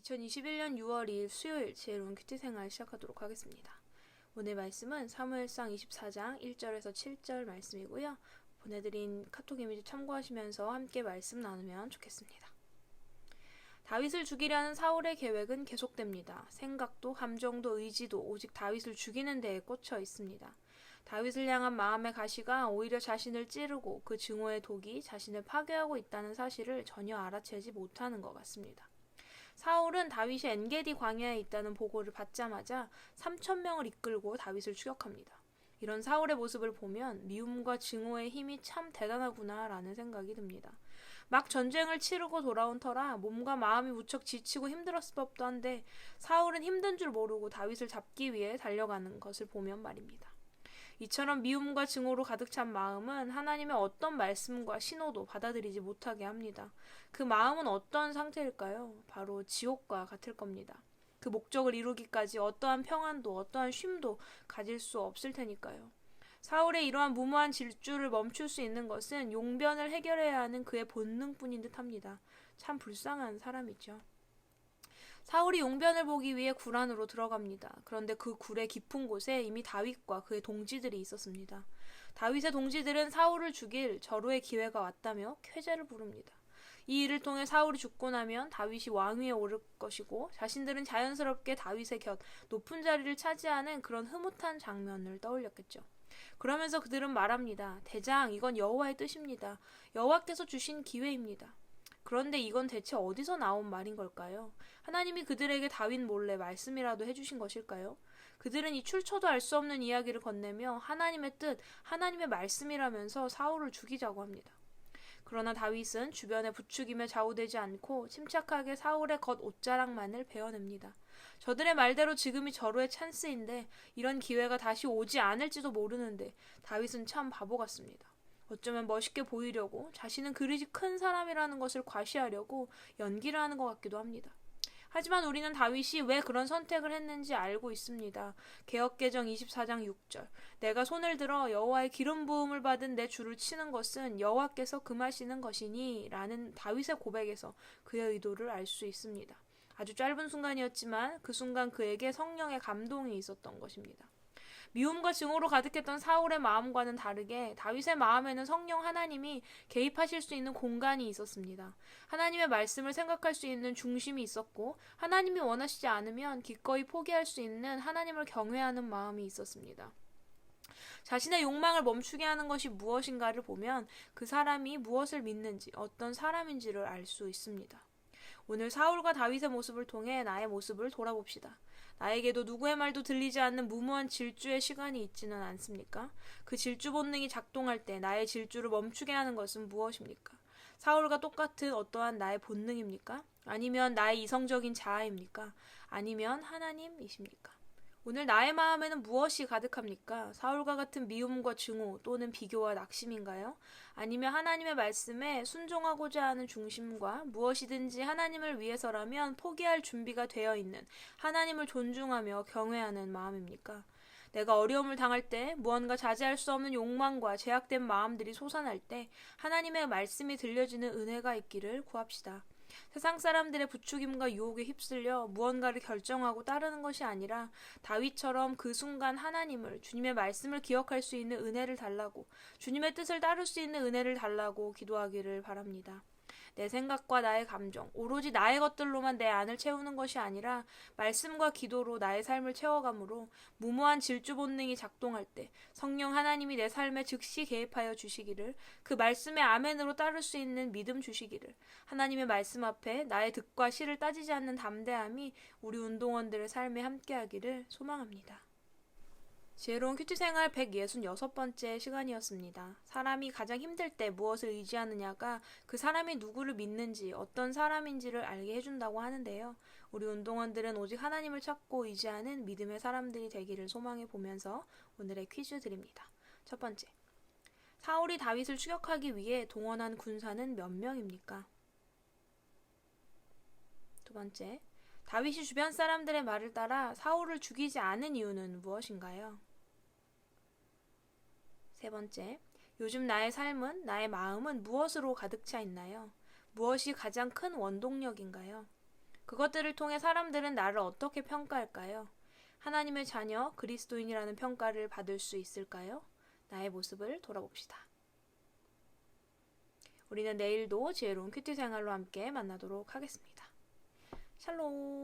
2021년 6월 2일 수요일 지혜로운 큐티 생활 시작하도록 하겠습니다. 오늘 말씀은 사무엘상 24장 1절에서 7절 말씀이고요. 보내드린 카톡 이미지 참고하시면서 함께 말씀 나누면 좋겠습니다. 다윗을 죽이려는 사울의 계획은 계속됩니다. 생각도 감정도 의지도 오직 다윗을 죽이는 데에 꽂혀 있습니다. 다윗을 향한 마음의 가시가 오히려 자신을 찌르고 그 증오의 독이 자신을 파괴하고 있다는 사실을 전혀 알아채지 못하는 것 같습니다. 사울은 다윗이 엔게디 광야에 있다는 보고를 받자마자 3,000명을 이끌고 다윗을 추격합니다. 이런 사울의 모습을 보면 미움과 증오의 힘이 참 대단하구나 라는 생각이 듭니다. 막 전쟁을 치르고 돌아온 터라 몸과 마음이 무척 지치고 힘들었을 법도 한데 사울은 힘든 줄 모르고 다윗을 잡기 위해 달려가는 것을 보면 말입니다. 이처럼 미움과 증오로 가득 찬 마음은 하나님의 어떤 말씀과 신호도 받아들이지 못하게 합니다. 그 마음은 어떤 상태일까요? 바로 지옥과 같을 겁니다. 그 목적을 이루기까지 어떠한 평안도 어떠한 쉼도 가질 수 없을 테니까요. 사울의 이러한 무모한 질주를 멈출 수 있는 것은 용변을 해결해야 하는 그의 본능뿐인 듯합니다. 참 불쌍한 사람이죠. 사울이 용변을 보기 위해 굴 안으로 들어갑니다. 그런데 그 굴의 깊은 곳에 이미 다윗과 그의 동지들이 있었습니다. 다윗의 동지들은 사울을 죽일 절호의 기회가 왔다며 쾌재를 부릅니다. 이 일을 통해 사울이 죽고 나면 다윗이 왕위에 오를 것이고 자신들은 자연스럽게 다윗의 곁 높은 자리를 차지하는 그런 흐뭇한 장면을 떠올렸겠죠. 그러면서 그들은 말합니다. 대장, 이건 여호와의 뜻입니다. 여호와께서 주신 기회입니다. 그런데 이건 대체 어디서 나온 말인 걸까요? 하나님이 그들에게 다윗 몰래 말씀이라도 해주신 것일까요? 그들은 이 출처도 알 수 없는 이야기를 건네며 하나님의 뜻, 하나님의 말씀이라면서 사울을 죽이자고 합니다. 그러나 다윗은 주변에 부추김에 좌우되지 않고 침착하게 사울의 겉 옷자락만을 베어냅니다. 저들의 말대로 지금이 절호의 찬스인데 이런 기회가 다시 오지 않을지도 모르는데 다윗은 참 바보 같습니다. 어쩌면 멋있게 보이려고 자신은 그리 큰 사람이라는 것을 과시하려고 연기를 하는 것 같기도 합니다. 하지만 우리는 다윗이 왜 그런 선택을 했는지 알고 있습니다. 개역개정 24장 6절 내가 손을 들어 여호와의 기름 부음을 받은 내 주를 치는 것은 여호와께서 금하시는 것이니 라는 다윗의 고백에서 그의 의도를 알 수 있습니다. 아주 짧은 순간이었지만 그 순간 그에게 성령의 감동이 있었던 것입니다. 미움과 증오로 가득했던 사울의 마음과는 다르게 다윗의 마음에는 성령 하나님이 개입하실 수 있는 공간이 있었습니다. 하나님의 말씀을 생각할 수 있는 중심이 있었고 하나님이 원하시지 않으면 기꺼이 포기할 수 있는 하나님을 경외하는 마음이 있었습니다. 자신의 욕망을 멈추게 하는 것이 무엇인가를 보면 그 사람이 무엇을 믿는지 어떤 사람인지를 알 수 있습니다. 오늘 사울과 다윗의 모습을 통해 나의 모습을 돌아봅시다. 나에게도 누구의 말도 들리지 않는 무모한 질주의 시간이 있지는 않습니까? 그 질주 본능이 작동할 때 나의 질주를 멈추게 하는 것은 무엇입니까? 사울과 똑같은 어떠한 나의 본능입니까? 아니면 나의 이성적인 자아입니까? 아니면 하나님이십니까? 오늘 나의 마음에는 무엇이 가득합니까? 사울과 같은 미움과 증오 또는 비교와 낙심인가요? 아니면 하나님의 말씀에 순종하고자 하는 중심과 무엇이든지 하나님을 위해서라면 포기할 준비가 되어 있는 하나님을 존중하며 경외하는 마음입니까? 내가 어려움을 당할 때 무언가 자제할 수 없는 욕망과 제약된 마음들이 솟아날 때 하나님의 말씀이 들려지는 은혜가 있기를 구합시다. 세상 사람들의 부추김과 유혹에 휩쓸려 무언가를 결정하고 따르는 것이 아니라 다윗처럼 그 순간 하나님을 주님의 말씀을 기억할 수 있는 은혜를 달라고 주님의 뜻을 따를 수 있는 은혜를 달라고 기도하기를 바랍니다. 내 생각과 나의 감정, 오로지 나의 것들로만 내 안을 채우는 것이 아니라 말씀과 기도로 나의 삶을 채워가므로 무모한 질주 본능이 작동할 때 성령 하나님이 내 삶에 즉시 개입하여 주시기를 그 말씀의 아멘으로 따를 수 있는 믿음 주시기를 하나님의 말씀 앞에 나의 득과 실을 따지지 않는 담대함이 우리 운동원들의 삶에 함께하기를 소망합니다. 지혜로운 큐티 생활 166번째 시간이었습니다. 사람이 가장 힘들 때 무엇을 의지하느냐가 그 사람이 누구를 믿는지 어떤 사람인지를 알게 해준다고 하는데요. 우리 운동원들은 오직 하나님을 찾고 의지하는 믿음의 사람들이 되기를 소망해 보면서 오늘의 퀴즈 드립니다. 첫 번째, 사울이 다윗을 추격하기 위해 동원한 군사는 몇 명입니까? 두 번째, 다윗이 주변 사람들의 말을 따라 사울을 죽이지 않은 이유는 무엇인가요? 세 번째, 요즘 나의 삶은, 나의 마음은 무엇으로 가득 차 있나요? 무엇이 가장 큰 원동력인가요? 그것들을 통해 사람들은 나를 어떻게 평가할까요? 하나님의 자녀, 그리스도인이라는 평가를 받을 수 있을까요? 나의 모습을 돌아봅시다. 우리는 내일도 지혜로운 큐티 생활로 함께 만나도록 하겠습니다. 샬롬.